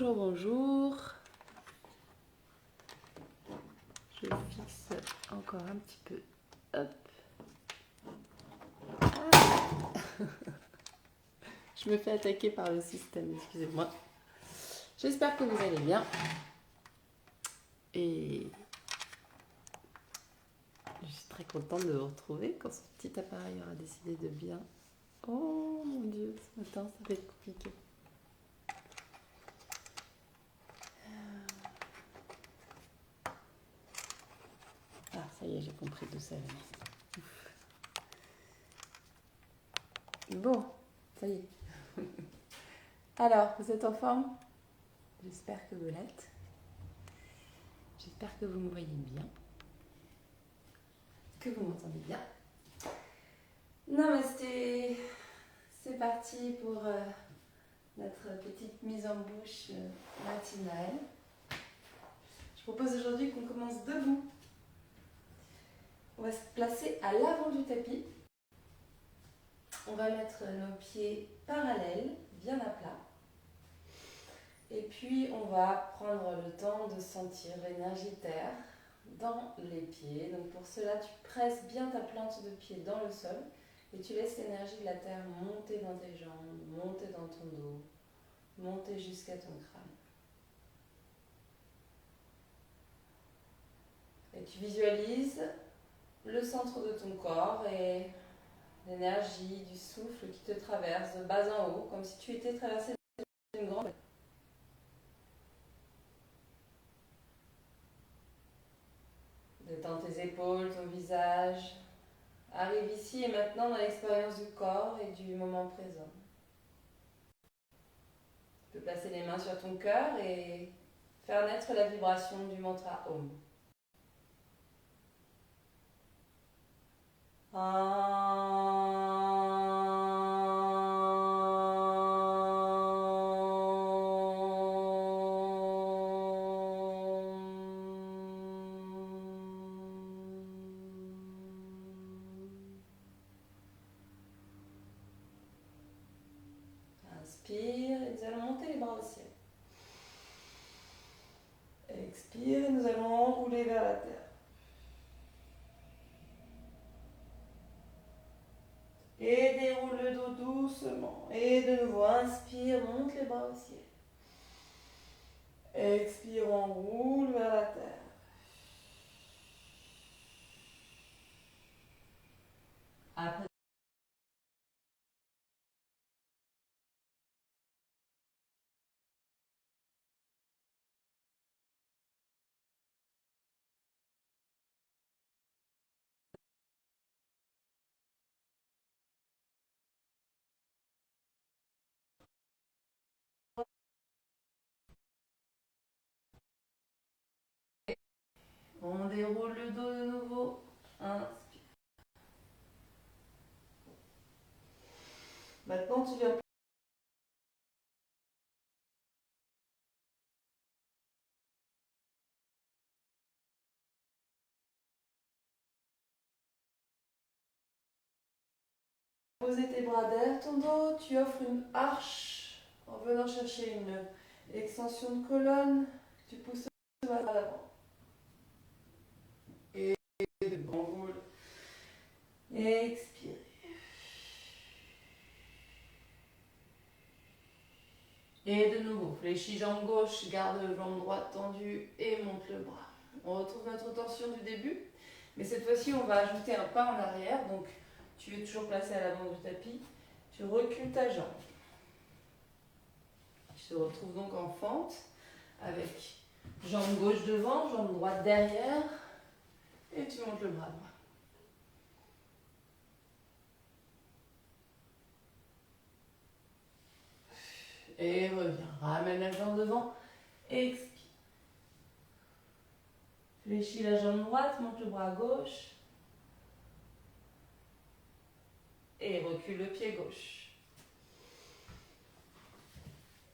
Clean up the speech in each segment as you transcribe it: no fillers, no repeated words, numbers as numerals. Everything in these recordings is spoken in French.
Bonjour, bonjour. Je fixe encore un petit peu. Hop. Ah. Je me fais attaquer par le système, excusez-moi. J'espère que vous allez bien. Et je suis très contente de vous retrouver quand ce petit appareil aura décidé de bien. Oh mon Dieu, ce matin, ça va être compliqué. Ah, ça y est, j'ai compris d'où ça venait. Bon, ça y est. Alors, vous êtes en forme? J'espère que vous l'êtes. J'espère que vous me voyez bien. Que vous m'entendez bien. Namasté. C'est parti pour notre petite mise en bouche matinale. Je propose aujourd'hui qu'on commence debout. On va se placer à l'avant du tapis. On va mettre nos pieds parallèles, bien à plat. Et puis on va prendre le temps de sentir l'énergie terre dans les pieds. Donc pour cela, tu presses bien ta plante de pied dans le sol et tu laisses l'énergie de la terre monter dans tes jambes, monter dans ton dos, monter jusqu'à ton crâne. Et tu visualises le centre de ton corps et l'énergie du souffle qui te traverse de bas en haut, comme si tu étais traversé d'une grande... Détends tes épaules, ton visage. Arrive ici et maintenant dans l'expérience du corps et du moment présent. Tu peux placer les mains sur ton cœur et faire naître la vibration du mantra Om. Inspire et nous allons monter les bras au ciel. Expire et nous allons enrouler vers la terre. Et déroule le dos doucement. Et de nouveau, inspire, monte les bras au ciel. Expire, enroule vers la terre. Après, on déroule le dos de nouveau. Inspire. Maintenant, tu viens poser tes bras derrière ton dos. Tu offres une arche en venant chercher une extension de colonne. Tu pousses vers l'avant. Et enroule. Expire. Et de nouveau, fléchis jambe gauche, garde jambe droite tendue et monte le bras. On retrouve notre torsion du début, mais cette fois-ci on va ajouter un pas en arrière, donc tu es toujours placé à l'avant du tapis, tu recules ta jambe. Tu te retrouves donc en fente avec jambe gauche devant, jambe droite derrière et tu montes le bras droit. Et reviens, ramène la jambe devant, expire. Fléchis la jambe droite, monte le bras gauche. Et recule le pied gauche.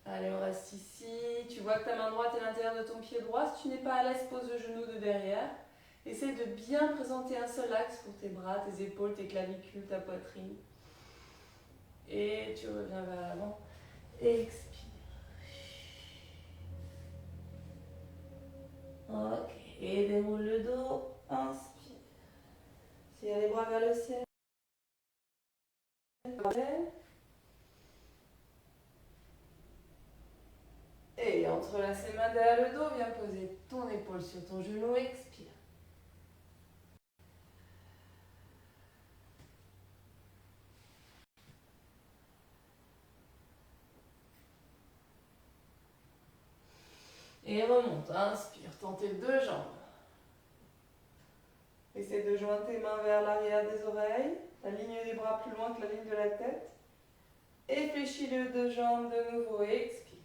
Allez, on reste ici. Tu vois que ta main droite est à l'intérieur de ton pied droit. Si tu n'es pas à l'aise, pose le genou de derrière. Essaye de bien présenter un seul axe pour tes bras, tes épaules, tes clavicules, ta poitrine. Et tu reviens vers l'avant. Expire. Ok. Et déroule le dos. Inspire. Tire les bras vers le ciel. Et entrelace les mains derrière le dos. Viens poser ton épaule sur ton genou. Expire. Et remonte. Inspire. Tends tes deux jambes. Essaie de joindre tes mains vers l'arrière des oreilles. La ligne des bras plus loin que la ligne de la tête. Et fléchis les deux jambes de nouveau. Expire.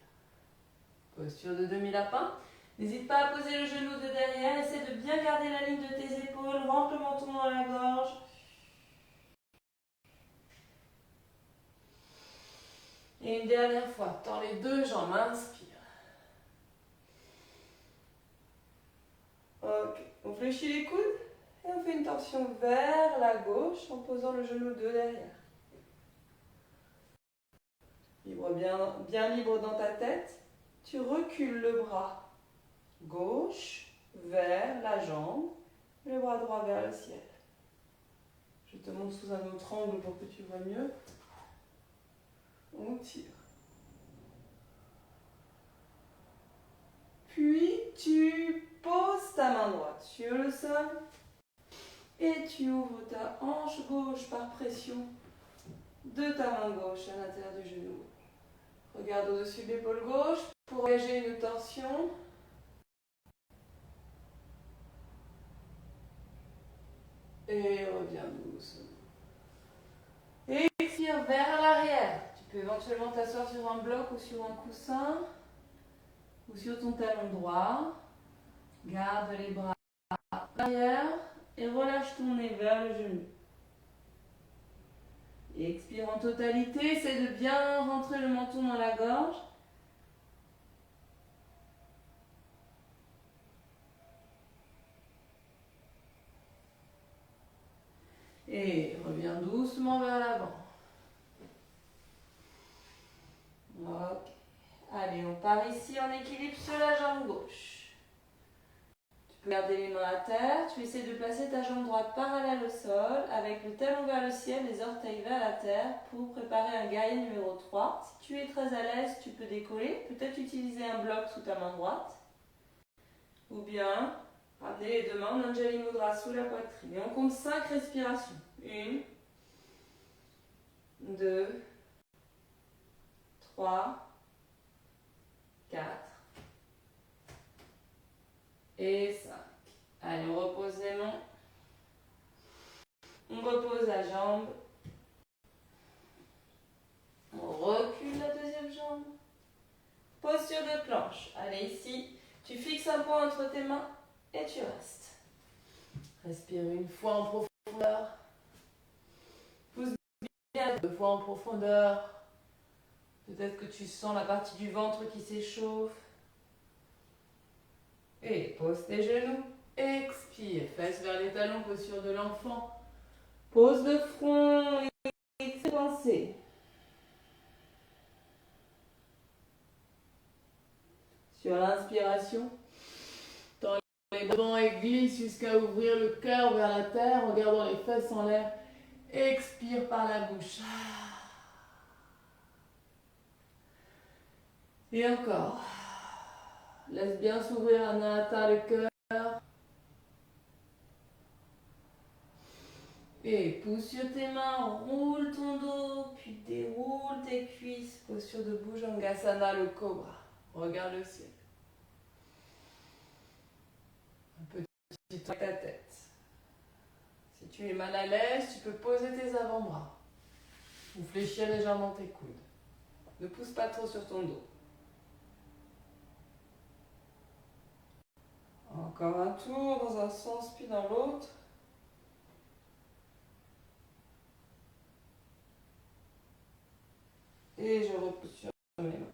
Posture de demi-lapin. N'hésite pas à poser le genou de derrière. Essaie de bien garder la ligne de tes épaules. Rentre le menton dans la gorge. Et une dernière fois. Tends les deux jambes. Inspire. Ok. On fléchit les coudes. Et on fait une torsion vers la gauche en posant le genou de derrière. Libre bien libre dans ta tête. Tu recules le bras gauche vers la jambe. Le bras droit vers le ciel. Je te montre sous un autre angle pour que tu vois mieux. On tire. Puis tu poses ta main droite sur le sol et tu ouvres ta hanche gauche par pression de ta main gauche à l'intérieur du genou. Regarde au-dessus de l'épaule gauche pour engager une torsion. Et reviens doucement. Et expire vers l'arrière. Tu peux éventuellement t'asseoir sur un bloc ou sur un coussin ou sur ton talon droit. Garde les bras à l'arrière et relâche ton nez vers le genou. Et expire en totalité. Essaie de bien rentrer le menton dans la gorge. Et reviens doucement vers l'avant. Ok. Allez, on part ici en équilibre sur la jambe gauche. Tu peux garder les mains à terre. Tu essaies de placer ta jambe droite parallèle au sol avec le talon vers le ciel, les orteils vers la terre pour préparer un guerrier numéro 3. Si tu es très à l'aise, tu peux décoller. Peut-être utiliser un bloc sous ta main droite. Ou bien ramener les deux mains en Anjali Mudra sous la poitrine. Et on compte 5 respirations. 1, 2, 3, 4 et 5. Allez, on repose les mains. On repose la jambe. On recule la deuxième jambe. Posture de planche. Allez, ici, tu fixes un point entre tes mains et tu restes. Respire une fois en profondeur. Pousse bien 2 fois en profondeur. Peut-être que tu sens la partie du ventre qui s'échauffe. Et pose tes genoux. Expire. Fesses vers les talons, posture de l'enfant. Pose le front et pensée. Sur l'inspiration, tends les bras et glisse jusqu'à ouvrir le cœur vers la terre en gardant les fesses en l'air. Expire par la bouche. Et encore. Laisse bien s'ouvrir Anahata le cœur. Et pousse sur tes mains, roule ton dos, puis déroule tes cuisses. Posture de Bhujangasana, le cobra. Regarde le ciel. Un petit tour avec ta tête. Si tu es mal à l'aise, tu peux poser tes avant-bras ou fléchir légèrement tes coudes. Ne pousse pas trop sur ton dos. Encore un tour dans un sens puis dans l'autre. Et je repousse sur mes mains.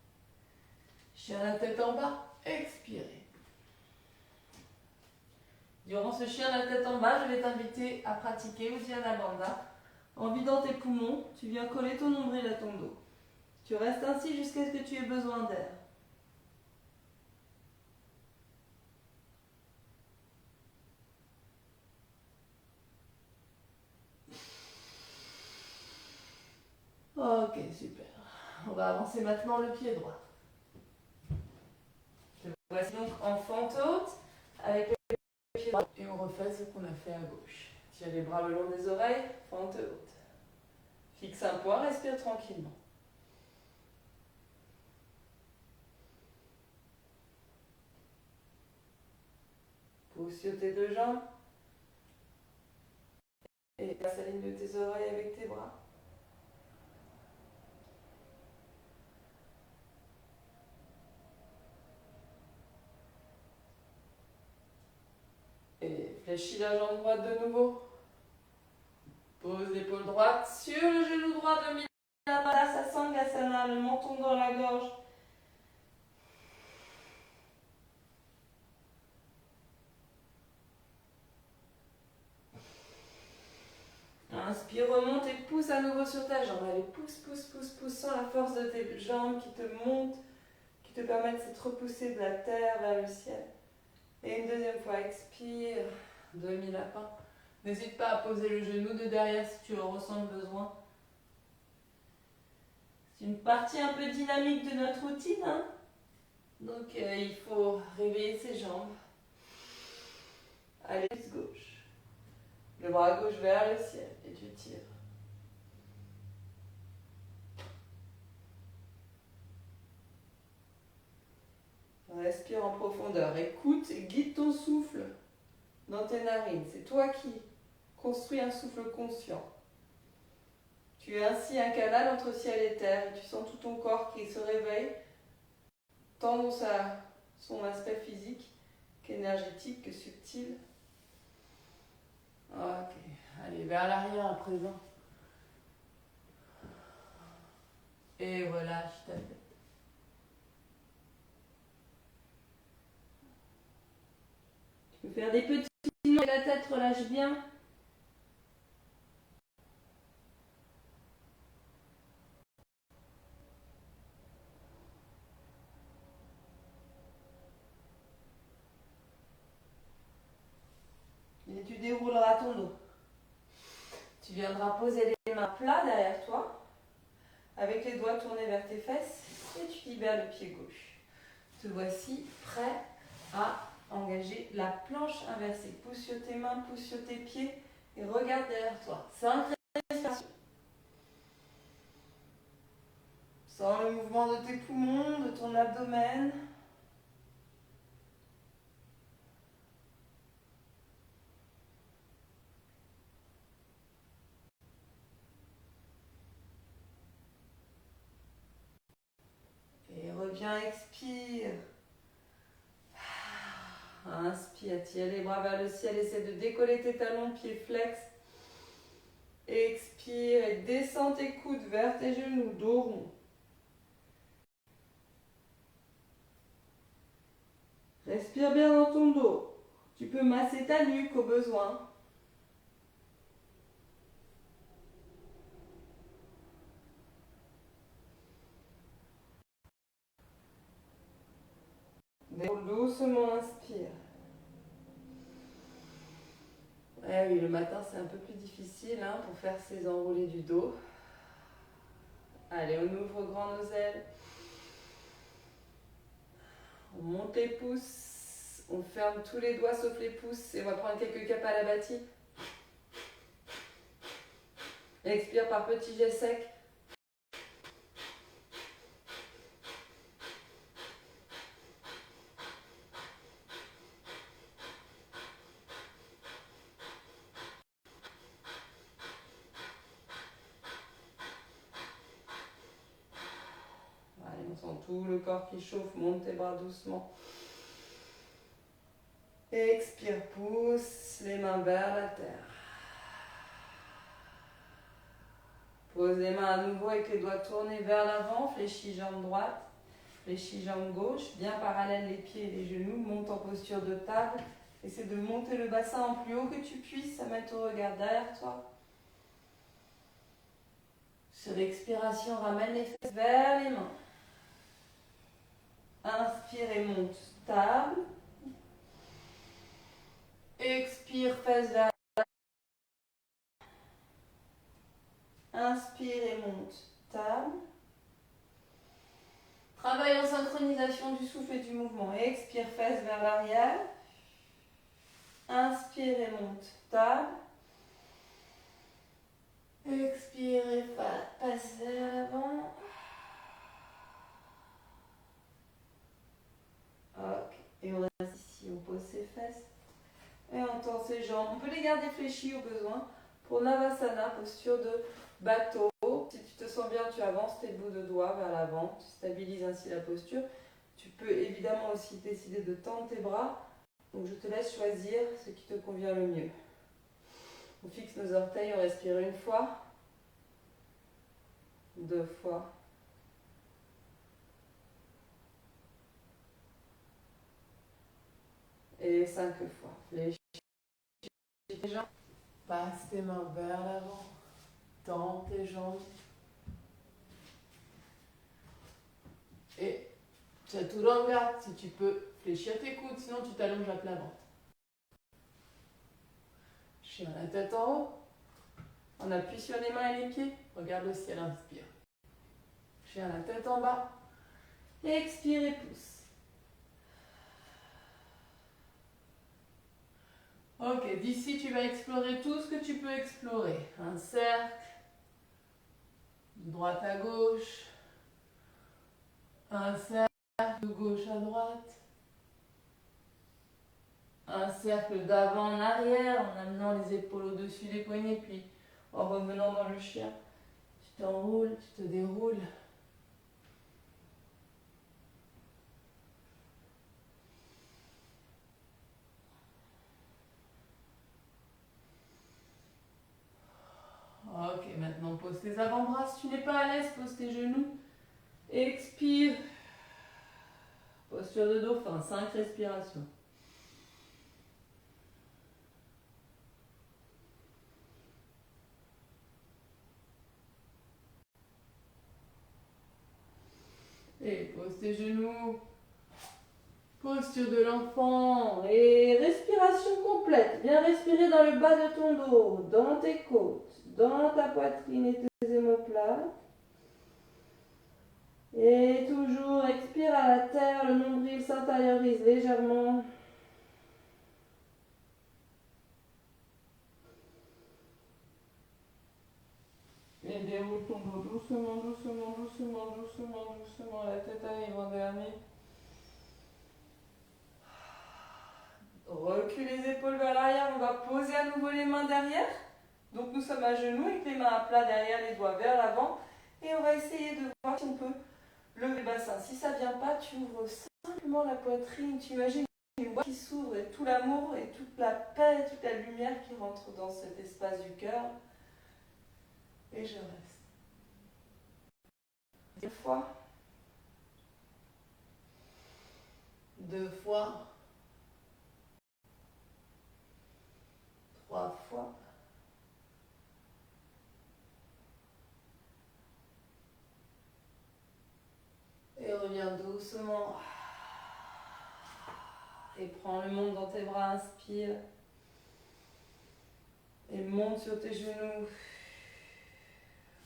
Chien la tête en bas, expirez. Durant ce chien la tête en bas, je vais t'inviter à pratiquer Uddiyana Bandha. En vidant tes poumons, tu viens coller ton nombril à ton dos. Tu restes ainsi jusqu'à ce que tu aies besoin d'air. Ok, super. On va avancer maintenant le pied droit. Voici donc en fente haute avec le pied droit. Et on refait ce qu'on a fait à gauche. Tire les bras le long des oreilles, fente haute. Fixe un point, respire tranquillement. Pousse sur tes deux jambes. Et passe la ligne de tes oreilles avec tes bras. Et fléchis la jambe droite de nouveau. Pose l'épaule droite sur le genou droit de Malasasana, le menton dans la gorge. Inspire, remonte et pousse à nouveau sur ta jambe. Allez, pousse, pousse, pousse, pousse sans la force de tes jambes qui te montent, qui te permettent de te repousser de la terre vers le ciel. Et une deuxième fois, expire, demi-lapin. N'hésite pas à poser le genou de derrière si tu en ressens le besoin. C'est une partie un peu dynamique de notre routine, hein. Donc il faut réveiller ses jambes. Allez, gauche. Le bras gauche vers le ciel et tu tires. Respire en profondeur. Écoute et guide ton souffle dans tes narines. C'est toi qui construis un souffle conscient. Tu es ainsi un canal entre ciel et terre et tu sens tout ton corps qui se réveille, tant dans son aspect physique qu'énergétique, que subtil. Ok, allez vers l'arrière à présent. Et relâche ta tête. Tu peux faire des petits nœuds et la tête relâche bien. Et tu dérouleras ton dos. Tu viendras poser les mains plats derrière toi, avec les doigts tournés vers tes fesses, et tu libères le pied gauche. Te voici prêt à engager la planche inversée. Pousse sur tes mains, pousse sur tes pieds, et regarde derrière toi. 5 respirations. Sens le mouvement de tes poumons, de ton abdomen. Et reviens, expire. Inspire, tire les bras vers le ciel, essaie de décoller tes talons, pieds flex. Expire et descends tes coudes vers tes genoux, dos rond. Respire bien dans ton dos. Tu peux masser ta nuque au besoin. Déroule doucement, inspire. Ouais, oui, le matin c'est un peu plus difficile pour faire ces enroulés du dos. Allez, on ouvre grand nos ailes. On monte les pouces. On ferme tous les doigts sauf les pouces. Et on va prendre quelques Kapalabhati. Expire par petits jets secs. Allez, on sent tout le corps qui chauffe. Monte tes bras doucement. Expire, pousse les mains vers la terre. Pose les mains à nouveau avec les doigts tournés vers l'avant. Fléchis jambe droite, fléchis jambe gauche. Bien parallèle les pieds et les genoux. Monte en posture de table. Essaie de monter le bassin en plus haut que tu puisses. Amène ton regard derrière toi. Sur l'expiration, ramène les fesses vers les mains. Inspire et monte table. Expire, fesses vers la table. Inspire et monte stable. Travaille en synchronisation du souffle et du mouvement. Expire, fesses vers l'arrière. Inspire et monte, stable. Expire et passe vers l'avant. Ok, et on reste ici, on pose ses fesses. Et on tend ses jambes. On peut les garder fléchies au besoin. Pour Navasana, posture de bateau. Si tu te sens bien, tu avances tes bouts de doigts vers l'avant. Tu stabilises ainsi la posture. Tu peux évidemment aussi décider de tendre tes bras. Donc je te laisse choisir ce qui te convient le mieux. On fixe nos orteils, on respire une fois, 2 fois. Et 5 fois. Fléchis tes jambes. Passe tes mains vers l'avant. Tends tes jambes. Et chaturanga, si tu peux fléchir tes coudes, sinon tu t'allonges à plat ventre. Chien la tête en haut. On appuie sur les mains et les pieds. Regarde le ciel, inspire. Chien la tête en bas. Expire et pousse. Ok, d'ici tu vas explorer tout ce que tu peux explorer. Un cercle, de droite à gauche, un cercle de gauche à droite, un cercle d'avant en arrière en amenant les épaules au-dessus des poignets, puis en revenant dans le chien. Tu t'enroules, tu te déroules. Ok, maintenant pose tes avant-bras. Si tu n'es pas à l'aise, pose tes genoux. Expire. Posture de dauphin, 5 respirations. Et pose tes genoux. Posture de l'enfant. Et respiration complète. Bien respirer dans le bas de ton dos, dans tes côtes, dans ta poitrine et tes omoplates. Et toujours expire à la terre, le nombril s'intériorise légèrement. Et déroule ton dos doucement, doucement, doucement, doucement, doucement. La tête arrive en dernier. Recule les épaules vers l'arrière. On va poser à nouveau les mains derrière. Donc nous sommes à genoux avec les mains à plat derrière, les doigts vers l'avant. Et on va essayer de voir si on peut lever le bassin. Si ça ne vient pas, tu ouvres simplement la poitrine. Tu imagines une boîte qui s'ouvre et tout l'amour et toute la paix, toute la lumière qui rentre dans cet espace du cœur. Et je reste. 2 fois. 2 fois. 3 fois. Et reviens doucement. Et prends le monde dans tes bras, inspire. Et monte sur tes genoux.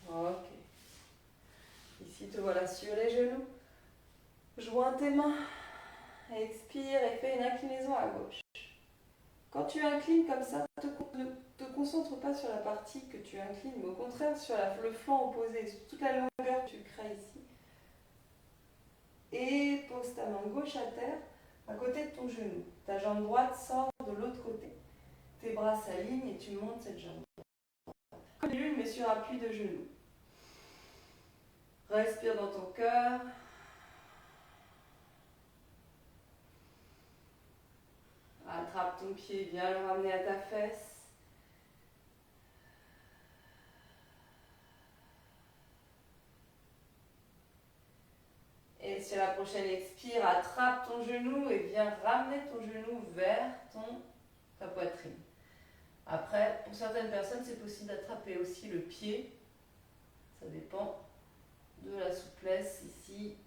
Ok. Ici, te voilà sur les genoux. Joins tes mains. Expire et fais une inclinaison à gauche. Quand tu inclines comme ça, ne te concentre pas sur la partie que tu inclines, mais au contraire sur le flanc opposé, sur toute la longueur que tu crées ici. Et pose ta main gauche à terre, à côté de ton genou. Ta jambe droite sort de l'autre côté. Tes bras s'alignent et tu montes cette jambe. Comme une lune, mais sur appui de genou. Respire dans ton cœur. Attrape ton pied, viens le ramener à ta fesse. Et sur la prochaine expire, attrape ton genou et viens ramener ton genou vers ta poitrine. Après, pour certaines personnes, c'est possible d'attraper aussi le pied. Ça dépend de la souplesse ici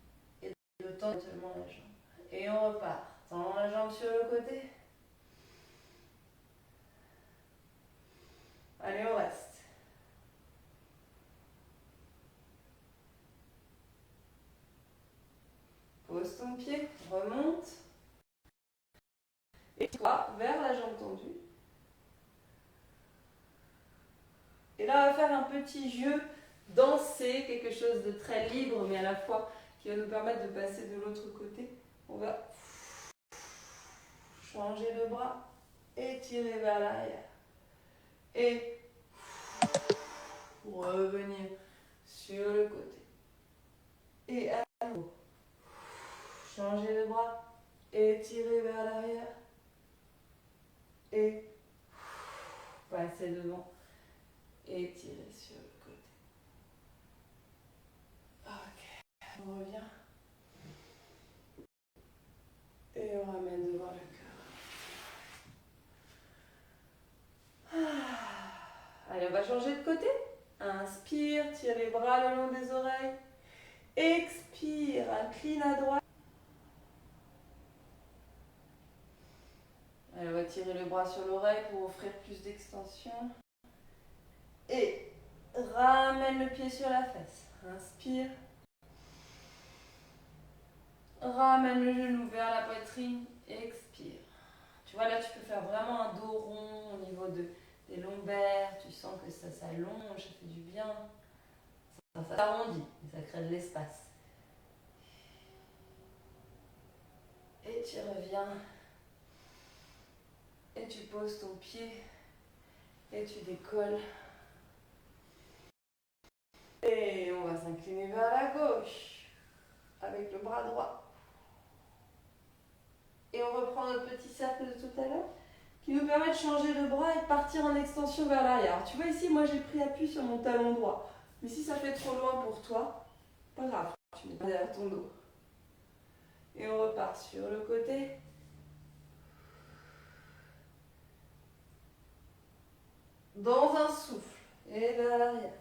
et de tendre seulement la jambe. Et on repart. Tends la jambe sur le côté. Allez, on reste. ton pied, remonte. Et toi, vers la jambe tendue. Et là, on va faire un petit jeu, danser, quelque chose de très libre, mais à la fois qui va nous permettre de passer de l'autre côté. On va changer le bras, étirer vers l'arrière. Et revenir sur le côté. Et à nouveau, changer le bras, étirer vers l'arrière. Et passer devant. Étirer sur le côté. Ok, on revient. Et on ramène devant le cœur. Allez, on va changer de côté. Inspire, tire les bras le long des oreilles. Expire, incline à droite. Allez, on va tirer le bras sur l'oreille pour offrir plus d'extension. Et ramène le pied sur la fesse. Inspire. Ramène le genou vers la poitrine. Expire. Tu vois, là, tu peux faire vraiment un dos rond au niveau des lombaires. Tu sens que ça s'allonge, ça fait du bien. Ça s'arrondit, ça crée de l'espace. Et tu reviens. Et tu poses ton pied. Et tu décolles. Et on va s'incliner vers la gauche. Avec le bras droit. Et on reprend notre petit cercle de tout à l'heure. Qui nous permet de changer le bras et de partir en extension vers l'arrière. Alors, tu vois ici, moi j'ai pris appui sur mon talon droit. Mais si ça fait trop loin pour toi, pas grave, tu mets derrière ton dos. Et on repart sur le côté. Dans un souffle. Et vers l'arrière.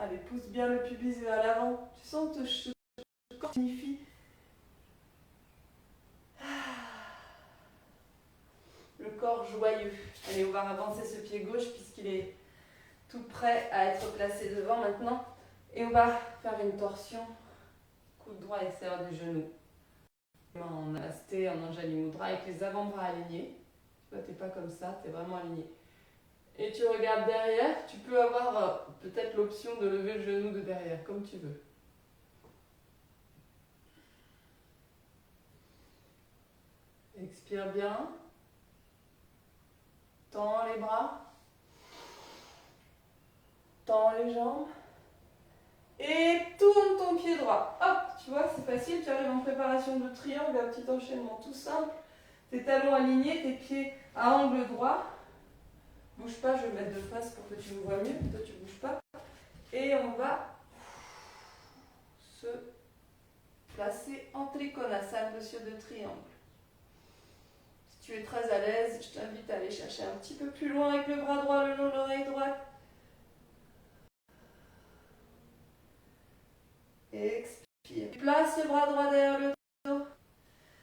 Allez, pousse bien le pubis vers l'avant. Tu sens que ce corps signifie. Le corps joyeux. Allez, on va avancer ce pied gauche puisqu'il est tout prêt à être placé devant maintenant. Et on va faire une torsion. Coude droit extérieur du genou. En namasté, en Anjali Mudra avec les avant-bras alignés. Tu vois, t'es pas comme ça, t'es vraiment aligné. Et tu regardes derrière, tu peux avoir peut-être l'option de lever le genou de derrière, comme tu veux. Expire bien. Tends les bras. Tends les jambes. Et tourne ton pied droit. Hop, tu vois, c'est facile, tu arrives en préparation de triangle, un petit enchaînement tout simple. Tes talons alignés, tes pieds à angle droit. Bouge pas, je vais me mettre de face pour que tu me vois mieux. Toi, tu bouges pas. Et on va se placer en trikonasana, monsieur de triangle. Si tu es très à l'aise, je t'invite à aller chercher un petit peu plus loin avec le bras droit le long de l'oreille droite. Expire. Place le bras droit derrière le dos.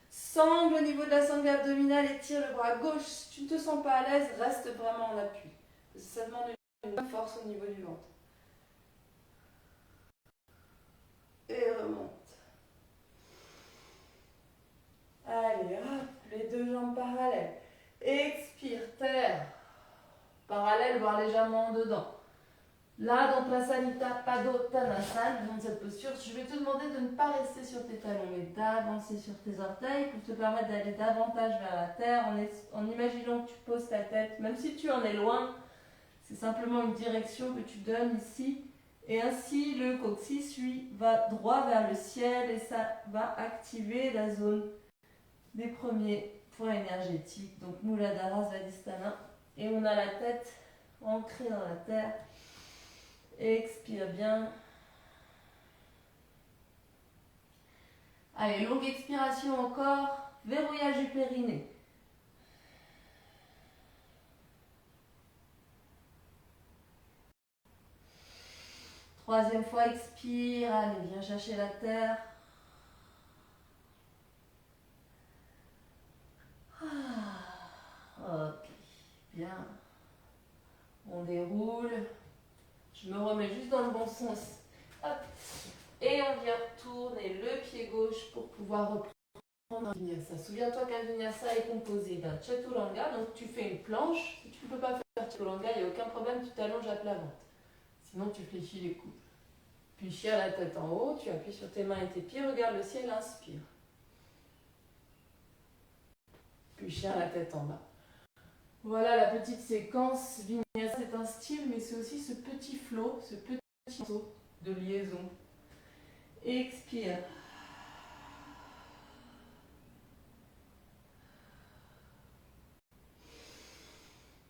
Sangle au niveau de la sangle abdominale et tire le bras gauche. Si tu ne te sens pas à l'aise, reste vraiment en appui. Ça demande une force au niveau du ventre. Et remonte. Allez, hop, les deux jambes parallèles. Expire, terre. Parallèle, voire légèrement en dedans. Là, donc la Salita Padottanasana, dans cette posture, je vais te demander de ne pas rester sur tes talons, mais d'avancer sur tes orteils pour te permettre d'aller davantage vers la terre en imaginant que tu poses ta tête, même si tu en es loin, c'est simplement une direction que tu donnes ici. Et ainsi, le coccyx, lui, va droit vers le ciel et ça va activer la zone des premiers points énergétiques, donc Muladhara Svadhisthana. Et on a la tête ancrée dans la terre. Expire bien. Allez, longue expiration encore. Verrouillage du périnée. Troisième fois, expire. Allez, viens chercher la terre. Ok, bien. On déroule. Je me remets juste dans le bon sens. Hop. tourner le pied gauche pour pouvoir reprendre un vinyasa. Souviens-toi qu'un vinyasa est composé d'un chaturanga, donc tu fais une planche. Si tu ne peux pas faire chaturanga, il n'y a aucun problème, tu t'allonges à plat ventre. Sinon, tu fléchis les coudes. Puis chien la tête en haut, tu appuies sur tes mains et tes pieds, regarde le ciel, inspire. Puis chien la tête en bas. Voilà la petite séquence. Vinyasa, c'est un style, mais c'est aussi ce petit flow, ce petit saut de liaison. Expire.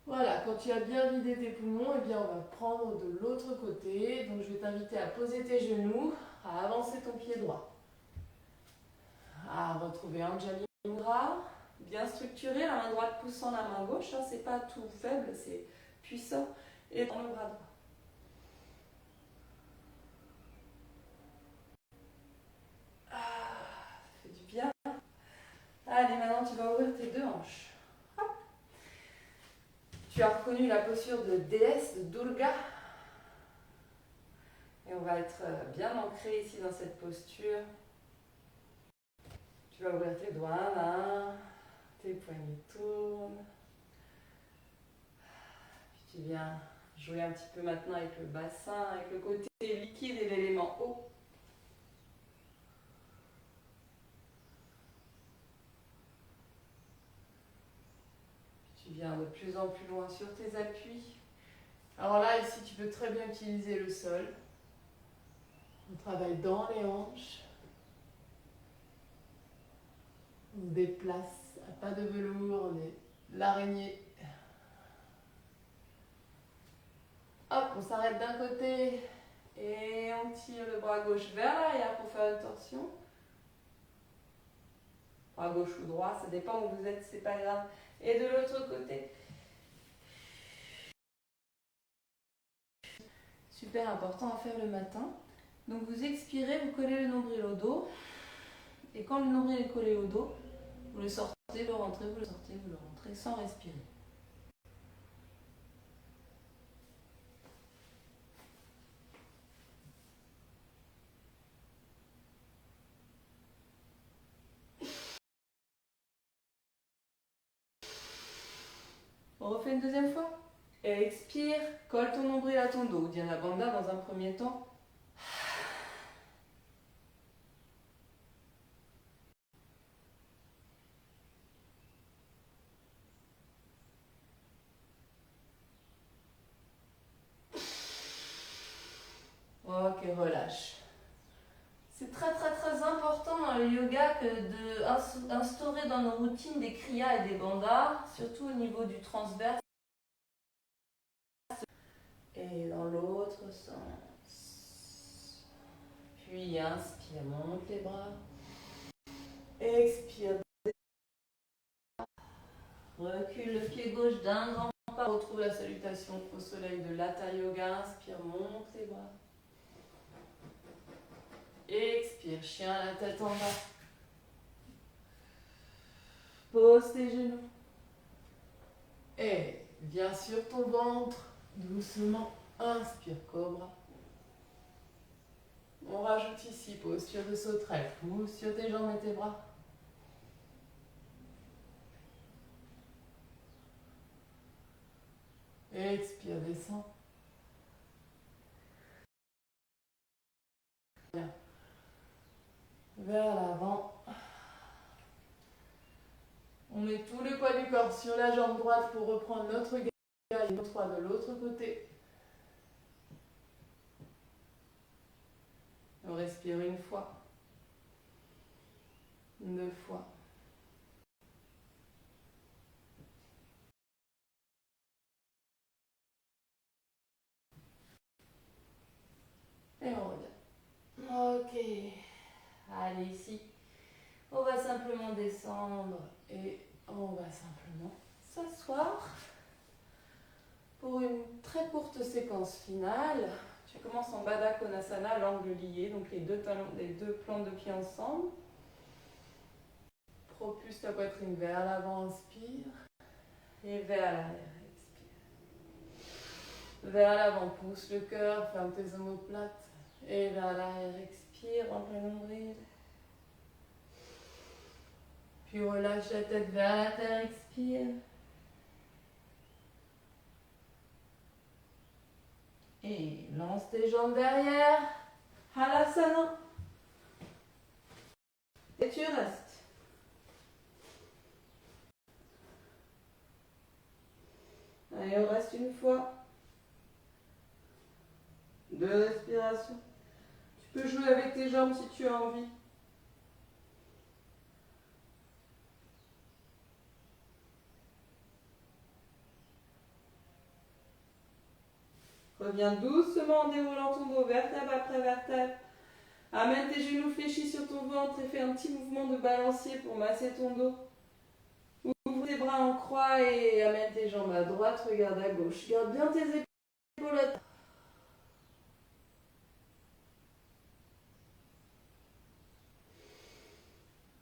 Voilà, quand tu as bien vidé tes poumons, eh bien on va prendre de l'autre côté. Donc je vais t'inviter à poser tes genoux, à avancer ton pied droit, à retrouver Anjali Mudra, bien structuré, la main droite poussant la main gauche, hein, c'est pas tout faible, c'est puissant, et dans le bras droit. Ah, ça fait du bien. Allez, maintenant tu vas ouvrir tes deux hanches. Hop. Tu as reconnu la posture de déesse, de Durga. Et on va être bien ancré ici dans cette posture. Tu vas ouvrir tes doigts là, tes poignets tournent. Puis tu viens jouer un petit peu maintenant avec le bassin, avec le côté liquide et l'élément eau. Puis tu viens de plus en plus loin sur tes appuis. Alors là, ici, tu peux très bien utiliser le sol. On travaille dans les hanches. On se déplace à pas de velours, on est l'araignée. Hop, on s'arrête d'un côté et on tire le bras gauche vers l'arrière pour faire une torsion. Bras gauche ou droit, ça dépend où vous êtes, c'est pas grave. Et de l'autre côté. Super important à faire le matin. Donc vous expirez, vous collez le nombril au dos. Et quand le nombril est collé au dos, vous le sortez, vous le rentrez, vous le sortez, vous le rentrez sans respirer. On refait une deuxième fois. Et expire, colle ton nombril à ton dos. Uddiyana Bandha dans un premier temps. Ok, relâche. C'est très très très important dans le yoga d'instaurer dans nos routines des kriyas et des bandhas, surtout au niveau du transverse. Et dans l'autre sens. Puis inspire, monte les bras. Expire. Recule le pied gauche d'un grand pas. Retrouve la salutation au soleil de l'Hatha Yoga. Inspire, monte les bras. Expire, chien la tête en bas. Pose tes genoux. Et viens sur ton ventre. Doucement. Inspire, cobra. On rajoute ici posture de sauterelle. Pousse sur tes jambes et tes bras. Expire, descends. Bien. Vers l'avant. On met tout le poids du corps sur la jambe droite pour reprendre notre garde et notre poids de l'autre côté. On respire une fois. 2 fois. Et on revient. Ok. Allez, ici. On va simplement descendre et on va simplement s'asseoir pour une très courte séquence finale. Tu commences en Baddha Konasana, l'angle lié, donc les deux plantes de pied ensemble. Propulse ta poitrine vers l'avant, inspire. Et vers l'arrière, expire. Vers l'avant, pousse le cœur, ferme tes omoplates. Et vers l'arrière, expire. Inspire en plein nombril. Puis relâche la tête vers la terre, expire. Et lance tes jambes derrière. Halasana. Et tu restes. Allez, on reste une fois. 2 respirations. Tu peux jouer avec tes jambes si tu as envie. Reviens doucement en déroulant ton dos, vertèbre après vertèbre. Amène tes genoux fléchis sur ton ventre et fais un petit mouvement de balancier pour masser ton dos. Ouvre tes bras en croix et amène tes jambes à droite, regarde à gauche. Garde bien tes épaulettes.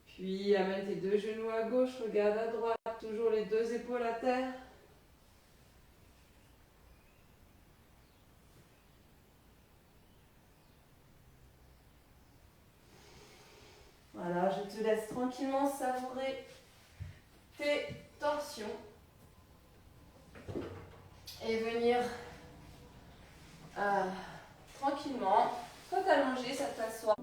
Puis amène tes 2 genoux à gauche, regarde à droite, toujours les 2 épaules à terre. Voilà, je te laisse tranquillement savourer tes torsions et venir tranquillement, soit t'allonger, soit t'asseoir.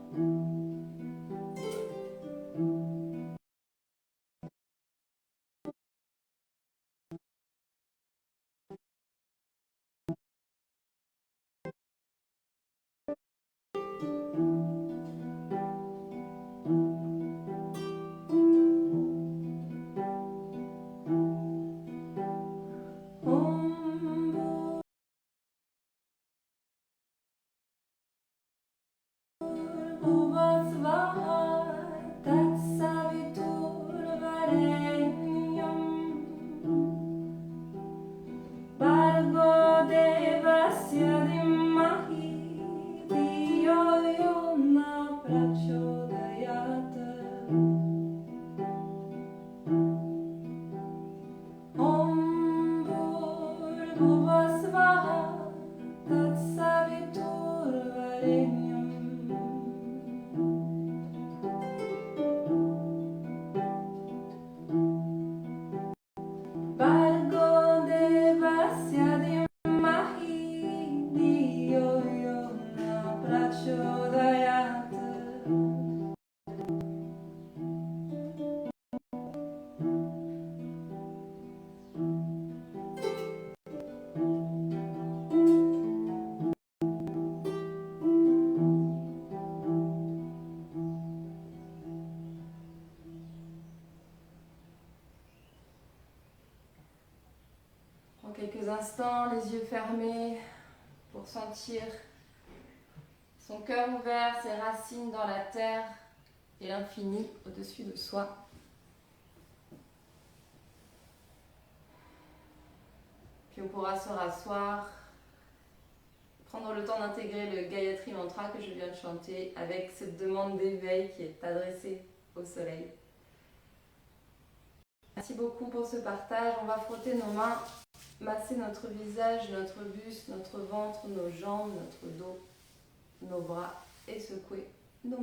Prends quelques instants, les yeux fermés, pour sentir son cœur ouvert, ses racines dans la terre et l'infini au-dessus de soi. Puis on pourra se rasseoir, prendre le temps d'intégrer le Gayatri Mantra que je viens de chanter avec cette demande d'éveil qui est adressée au soleil. Merci beaucoup pour ce partage. On va frotter nos mains, masser notre visage, notre buste, notre ventre, nos jambes, notre dos, nos bras et secouer nos mains.